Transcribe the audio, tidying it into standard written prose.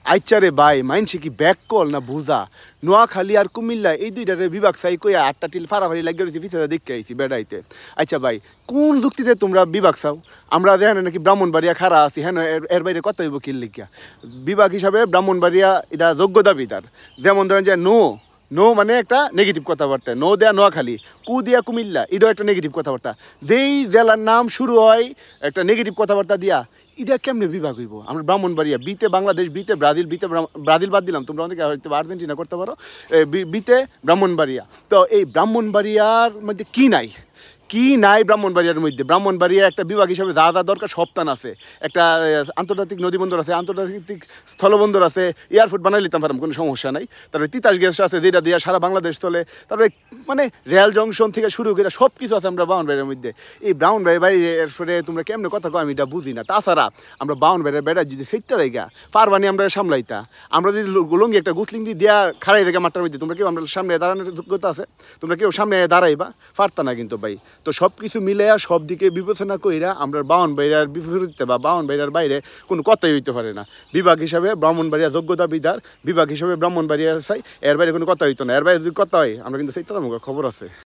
আচ্ছা রে ভাই মাইনছে কি ব্যাক কল না বুঝা নোয়াখালী আর কুমিল্লা এই দুইটারে বিভাগ চাই কই আটটা টিল ফাড়াফাড়ি লাগিয়ে রয়েছে পিছিয়ে দেখতে আইছি বেড়াইতে। আচ্ছা ভাই কোন যুক্তিতে তোমরা বিভাগ চাও? আমরা দেখেন নাকি ব্রাহ্মণবাড়িয়া খারা আছি হ্যাঁ এর বাইরে কত হইব কি লিখিয়া বিভাগ হিসাবে ব্রাহ্মণবাড়িয়া এটা যোগ্য দাবিদার। যেমন ধরেন যে নো মানে একটা নেগেটিভ কথাবার্তা, নো দেয়া নোয়াখালী, কু দিয়া কুমিল্লা, এটাও একটা নেগেটিভ কথাবার্তা। যেই জেলার নাম শুরু হয় একটা নেগেটিভ কথাবার্তা দিয়া, এটা কেমনে বিভাগ হইব? আমরা ব্রাহ্মণবাড়িয়া বিতে বাংলাদেশ, বিতে ব্রাজিল, বিতে ব্রাজিল বাদ দিলাম, তোমরা অনেকে হয়তো আর্জেন্টিনা করতে পারো, বিতে ব্রাহ্মণবাড়িয়া। তো এই ব্রাহ্মণবাড়িয়ার মধ্যে কি নাই ব্রাহ্মণবাড়িয়ার মধ্যে? ব্রাহ্মণবাড়িয়া একটা বিভাগ হিসাবে যা যা দরকার সপ্তান আছে, একটা আন্তর্জাতিক নদীবন্দর আছে, আন্তর্জাতিক স্থলবন্দর আছে, এয়ারপোর্ট বানাই নিতাম পারলাম, কোনো সমস্যা নাই। তারপরে তিতাস গ্যাস আছে যেটা দিয়ে সারা বাংলাদেশ চলে, তারপরে মানে রেল জংশন থেকে শুরু করে সব কিছু আছে আমরা ব্রাহ্মণবাড়িয়ার মধ্যে। এই ব্রাহ্মণবাড়িয়ার পরে তোমরা কেমনে কথা কো আমি এটা বুঝি না। তাছাড়া আমরা ব্রাহ্মণবাড়িয়ার বেড়া যদি সেটটা দেখা পারবানি আমরা সামলাইতা, আমরা যদি লুঙ্গি একটা গুসলিঙ্গি দিয়া খাড়াই দেখা মাঠটার মধ্যে, তোমরা কেউ আমরা সামনে দাঁড়ানোর যোগ্যতা আছে? তোমরা কেউ সামনে দাঁড়াইবা পারতা না কিন্তু ভাই। তো সব কিছু মিলে সব দিকে বিবেচনা কইরা আমরা ব্রাহ্মণবাড়িয়ার বিপরীতে বা ব্রাহ্মণবাড়িয়ার বাইরে কোনো কথাই হইতে পারে না। বিভাগ হিসাবে ব্রাহ্মণবাড়িয়া যোগ্যতা বিধার, বিভাগ হিসাবে ব্রাহ্মণবাড়িয়া চাই, এর বাইরে কোনো কথা হইতো না। এর বাইরে যদি কথা হয় আমরা কিন্তু সেই খবর আছে।